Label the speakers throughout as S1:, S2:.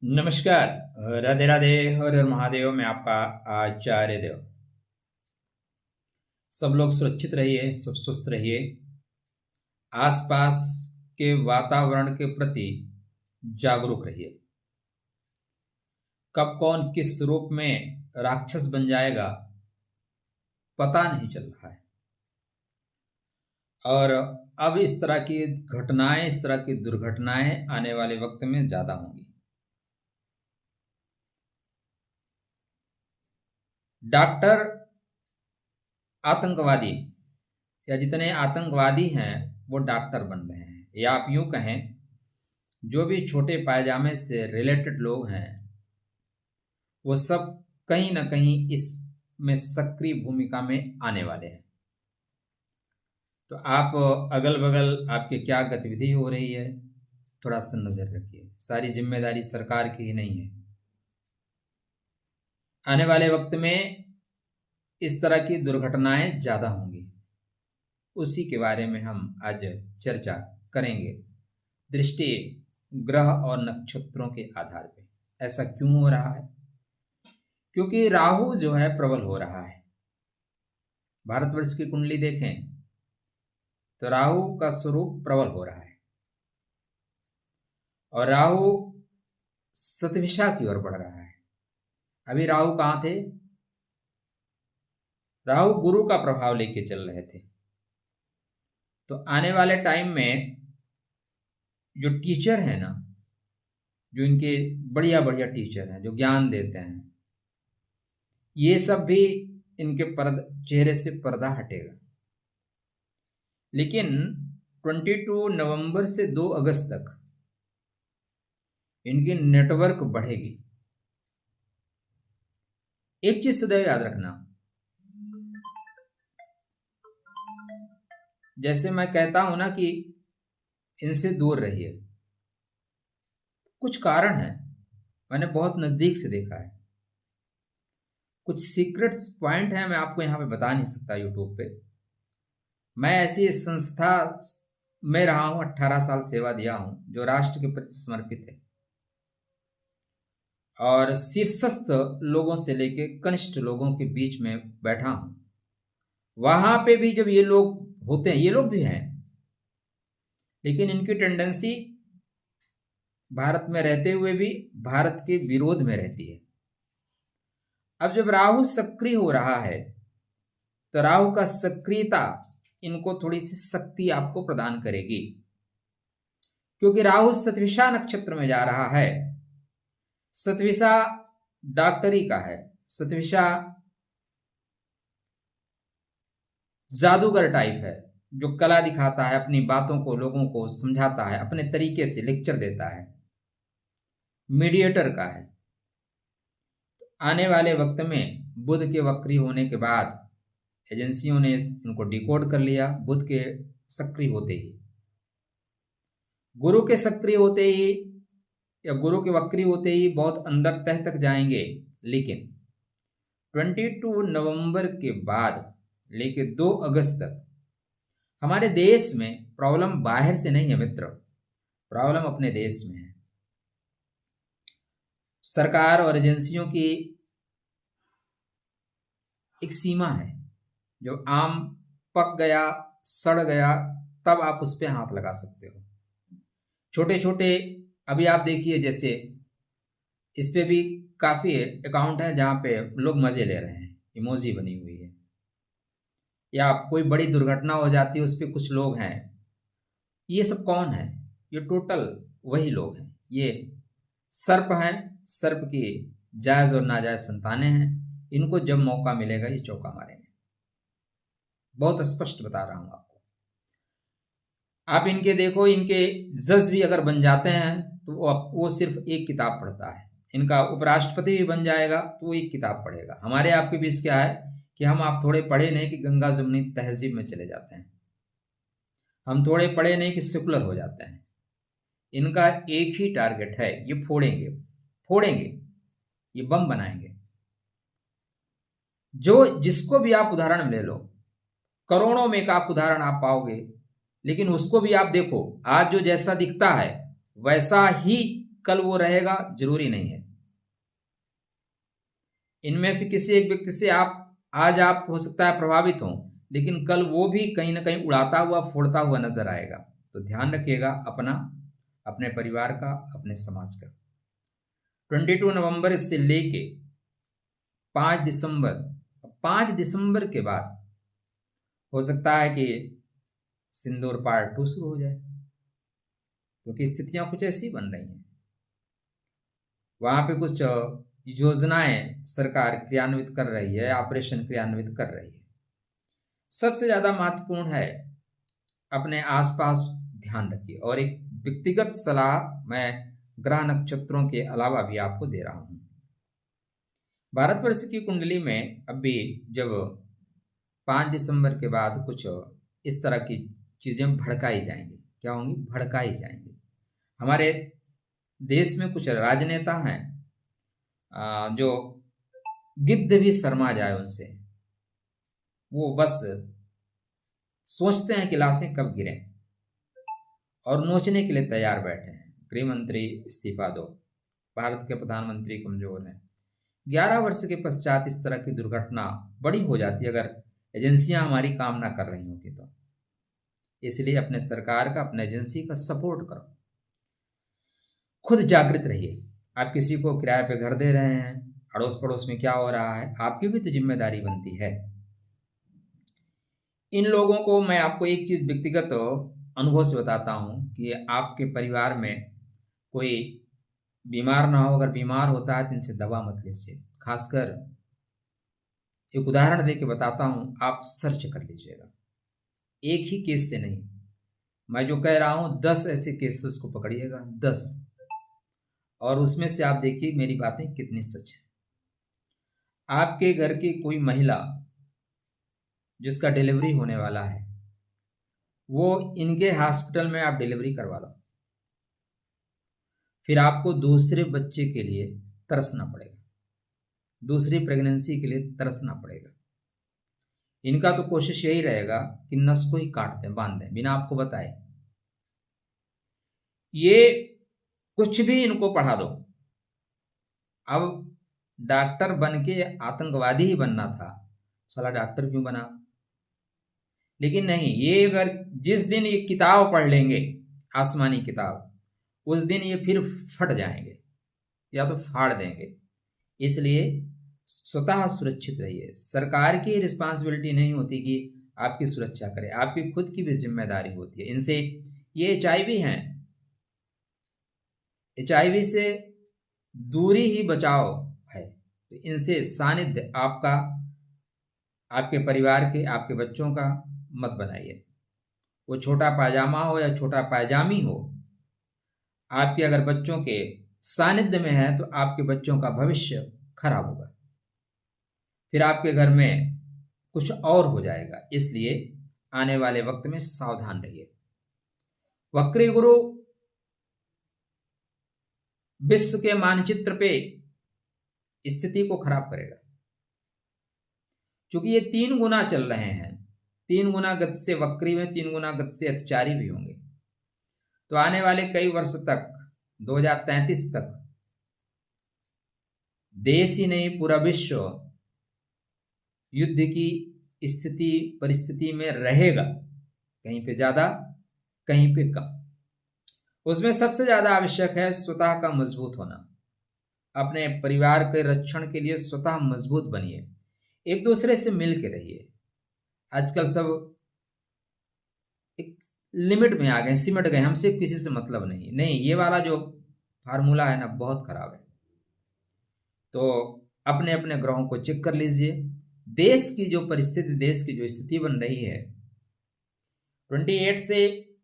S1: नमस्कार। राधे राधे। हर हर महादेव। मैं आपका आचार्य देव। सब लोग सुरक्षित रहिए, सब स्वस्थ रहिए। आसपास के वातावरण के प्रति जागरूक रहिए। कब कौन किस रूप में राक्षस बन जाएगा पता नहीं चल रहा है। और अब इस तरह की घटनाएं, इस तरह की दुर्घटनाएं आने वाले वक्त में ज्यादा होंगी। डॉक्टर आतंकवादी या जितने आतंकवादी हैं वो डॉक्टर बन रहे हैं, या आप यूं कहें जो भी छोटे पायजामे से रिलेटेड लोग हैं वो सब कहीं ना कहीं इसमें सक्रिय भूमिका में आने वाले हैं। तो आप अगल बगल आपके क्या गतिविधि हो रही है थोड़ा सा नजर रखिए। सारी जिम्मेदारी सरकार की ही नहीं है। आने वाले वक्त में इस तरह की दुर्घटनाएं ज्यादा होंगी। उसी के बारे में हम आज चर्चा करेंगे, दृष्टि ग्रह और नक्षत्रों के आधार पर। ऐसा क्यों हो रहा है? क्योंकि राहु जो है प्रबल हो रहा है। भारतवर्ष की कुंडली देखें तो राहु का स्वरूप प्रबल हो रहा है और राहु सतविषा की ओर बढ़ रहा है। अभी राहु कहां थे? राहु गुरु का प्रभाव लेके चल रहे थे। तो आने वाले टाइम में जो टीचर है ना, जो इनके बढ़िया बढ़िया टीचर हैं जो ज्ञान देते हैं, ये सब भी इनके चेहरे से पर्दा हटेगा। लेकिन 22 नवंबर से 2 अगस्त तक इनकी नेटवर्क बढ़ेगी। एक चीज सदैव याद रखना, जैसे मैं कहता हूं ना कि इनसे दूर रहिए, कुछ कारण है, मैंने बहुत नजदीक से देखा है। कुछ सीक्रेट पॉइंट है, मैं आपको यहां पे बता नहीं सकता यूट्यूब पे। मैं ऐसी संस्था में रहा हूं, 18 साल सेवा दिया हूं, जो राष्ट्र के प्रति समर्पित है और शीर्षस्थ लोगों से लेके कनिष्ठ लोगों के बीच में बैठा हूं। वहां पे भी जब ये लोग होते हैं, ये लोग भी हैं, लेकिन इनकी टेंडेंसी भारत में रहते हुए भी भारत के विरोध में रहती है। अब जब राहु सक्रिय हो रहा है तो राहु का सक्रियता इनको थोड़ी सी शक्ति आपको प्रदान करेगी, क्योंकि राहु सतविषा नक्षत्र में जा रहा है। सतविषा डॉक्टरी का है। सतविषा जादूगर टाइप है, जो कला दिखाता है, अपनी बातों को लोगों को समझाता है, अपने तरीके से लेक्चर देता है, मीडिएटर का है। तो आने वाले वक्त में बुध के वक्री होने के बाद एजेंसियों ने इनको डिकोड कर लिया। बुध के सक्रिय होते ही, गुरु के सक्रिय होते ही या गुरु के वक्री होते ही बहुत अंदर तह तक जाएंगे। लेकिन 22 नवंबर के बाद लेके 2 अगस्त तक हमारे देश में प्रॉब्लम बाहर से नहीं है मित्र, प्रॉब्लम अपने देश में है। सरकार और एजेंसियों की एक सीमा है, जो आम पक गया, सड़ गया, तब आप उस पर हाथ लगा सकते हो। छोटे छोटे अभी आप देखिए, जैसे इस पे भी काफी अकाउंट है जहां पे लोग मजे ले रहे हैं, इमोजी बनी हुई है, या कोई बड़ी दुर्घटना हो जाती है उस पर कुछ लोग हैं। ये सब कौन है? ये टोटल वही लोग हैं। ये सर्प हैं, सर्प की जायज और नाजायज संतानें हैं। इनको जब मौका मिलेगा ये चौका मारेंगे। बहुत स्पष्ट बता रहा हूं आपको। आप इनके देखो, इनके जज भी अगर बन जाते हैं तो वो सिर्फ एक किताब पढ़ता है। इनका उपराष्ट्रपति भी बन जाएगा तो वो एक किताब पढ़ेगा। हमारे आपके बीच क्या है कि हम आप थोड़े पढ़े नहीं कि गंगा जमुनी तहजीब में चले जाते हैं, हम थोड़े पढ़े नहीं कि सेकुलर हो जाते हैं। इनका एक ही टारगेट है, ये फोड़ेंगे फोड़ेंगे, ये बम बनाएंगे। जो जिसको भी आप उदाहरण ले लो, करोड़ों में का उदाहरण आप पाओगे, लेकिन उसको भी आप देखो, आज जो जैसा दिखता है वैसा ही कल वो रहेगा जरूरी नहीं है। इनमें से किसी एक व्यक्ति से आज आप हो सकता है प्रभावित हो, लेकिन कल वो भी कहीं ना कहीं उड़ाता हुआ फोड़ता हुआ नजर आएगा। तो ध्यान रखिएगा अपना, अपने परिवार का, अपने समाज का। 22 नवंबर से लेके 5 दिसंबर के बाद हो सकता है कि सिंदूर पार्ट 2 शुरू हो जाए, क्योंकि स्थितियां कुछ ऐसी बन रही हैं। वहां पे कुछ योजनाएं सरकार क्रियान्वित कर रही है, ऑपरेशन क्रियान्वित कर रही है। सबसे ज्यादा महत्वपूर्ण है अपने आसपास ध्यान रखिए। और एक व्यक्तिगत सलाह मैं ग्रह नक्षत्रों के अलावा भी आपको दे रहा हूं। भारतवर्ष की कुंडली में अभी जब 5 दिसंबर के बाद कुछ इस तरह की चीजें भड़काई जाएंगी। क्या होंगी? भड़काई जाएंगी। हमारे देश में कुछ राजनेता हैं जो गिद्ध भी शर्मा जाए उनसे, वो बस सोचते हैं कि लाशें कब गिरें और नोचने के लिए तैयार बैठे हैं। गृह मंत्री इस्तीफा दो, भारत के प्रधानमंत्री कमजोर हैं। 11 वर्ष के पश्चात इस तरह की दुर्घटना बड़ी हो जाती है अगर एजेंसियां हमारी काम ना कर रही होती तो। इसलिए अपने सरकार का, अपने एजेंसी का सपोर्ट करो। खुद जागृत रहिए। आप किसी को किराए पे घर दे रहे हैं, अड़ोस पड़ोस में क्या हो रहा है, आपकी भी तो जिम्मेदारी बनती है। इन लोगों को मैं आपको एक चीज व्यक्तिगत अनुभव से बताता हूं कि आपके परिवार में कोई बीमार ना हो। अगर बीमार होता है तो इनसे दवा मत लीजिए। खासकर एक उदाहरण दे के बताता हूं, आप सर्च कर लीजिएगा, एक ही केस से नहीं। मैं जो कह रहा हूं 10 ऐसे केसेस को पकड़िएगा, 10, और उसमें से आप देखिए मेरी बातें कितनी सच है। आपके घर की कोई महिला जिसका डिलीवरी होने वाला है, वो इनके हॉस्पिटल में आप डिलीवरी करवा लो, फिर आपको दूसरे बच्चे के लिए तरसना पड़ेगा, दूसरी प्रेगनेंसी के लिए तरसना पड़ेगा। इनका तो कोशिश यही रहेगा कि नस को ही काट दें, बांध दें बिना आपको बताए। ये कुछ भी इनको पढ़ा दो। अब डॉक्टर बन के आतंकवादी ही बनना था, साला डॉक्टर क्यों बना? लेकिन नहीं, ये अगर जिस दिन ये किताब पढ़ लेंगे, आसमानी किताब, उस दिन ये फिर फट जाएंगे या तो फाड़ देंगे। इसलिए स्वतः सुरक्षित रहिए। सरकार की रिस्पांसिबिलिटी नहीं होती कि आपकी सुरक्षा करे, आपकी खुद की भी जिम्मेदारी होती है। इनसे ये HIV हैं, HIV से दूरी ही बचाव है। तो इनसे सानिध्य आपका, आपके परिवार के, आपके बच्चों का मत बनाइए। वो छोटा पायजामा हो या छोटा पायजामी हो, आपके अगर बच्चों के सानिध्य में है तो आपके बच्चों का भविष्य खराब होगा, फिर आपके घर में कुछ और हो जाएगा। इसलिए आने वाले वक्त में सावधान रहिए। वक्री गुरु विश्व के मानचित्र पे स्थिति को खराब करेगा, क्योंकि ये 3 गुना चल रहे हैं। 3 गुना गति से वक्री में, 3 गुना गति से अतिचारी भी होंगे। तो आने वाले कई वर्ष तक, 2033 तक, देश ही नहीं पूरा विश्व युद्ध की स्थिति परिस्थिति में रहेगा, कहीं पे ज्यादा कहीं पे कम। उसमें सबसे ज्यादा आवश्यक है स्वतः का मजबूत होना। अपने परिवार के रक्षण के लिए स्वतः मजबूत बनिए, एक दूसरे से मिल के रहिए। आजकल सब एक लिमिट में आ गए, सिमट गए, हमसे किसी से मतलब नहीं। ये वाला जो फार्मूला है ना, बहुत खराब है। तो अपने अपने ग्रहों को चेक कर लीजिए। देश की जो परिस्थिति, देश की जो स्थिति बन रही है, 28 से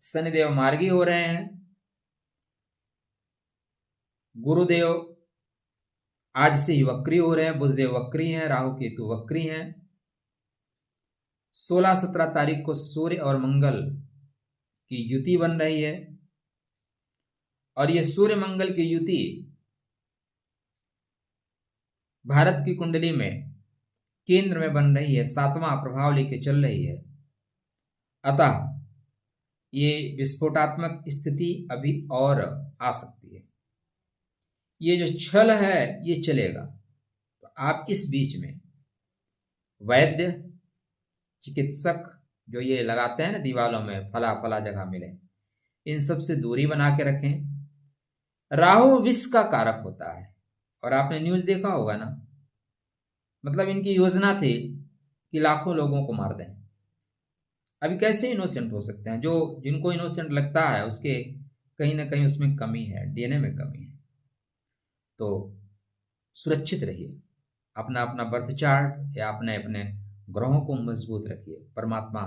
S1: शनिदेव मार्गी हो रहे हैं, गुरुदेव आज से ही वक्री हो रहे हैं, बुधदेव वक्री हैं, राहु केतु वक्री हैं। 16-17 तारीख को सूर्य और मंगल की युति बन रही है, और ये सूर्य मंगल की युति भारत की कुंडली में केंद्र में बन रही है, 7वां प्रभाव लेके चल रही है। अतः ये विस्फोटात्मक स्थिति अभी और आ सकती है। ये जो छल है ये चलेगा। तो आप इस बीच में वैद्य, चिकित्सक जो ये लगाते हैं ना दीवालों में फला फला जगह मिले, इन सब से दूरी बना के रखें। राहु विष का कारक होता है और आपने न्यूज़ देखा होगा ना, मतलब इनकी योजना थी कि लाखों लोगों को मार दें। अभी कैसे इनोसेंट हो सकते हैं? जो जिनको इनोसेंट लगता है उसके कहीं ना कहीं उसमें कमी है, डीएनए में कमी है। तो सुरक्षित रहिए, अपना अपना बर्थ चार्ट या अपने अपने ग्रहों को मजबूत रखिए। परमात्मा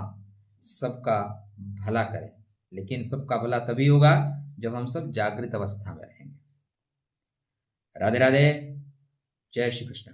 S1: सबका भला करे, लेकिन सबका भला तभी होगा जब हम सब जागृत अवस्था में रहेंगे। राधे राधे, जय श्री कृष्ण।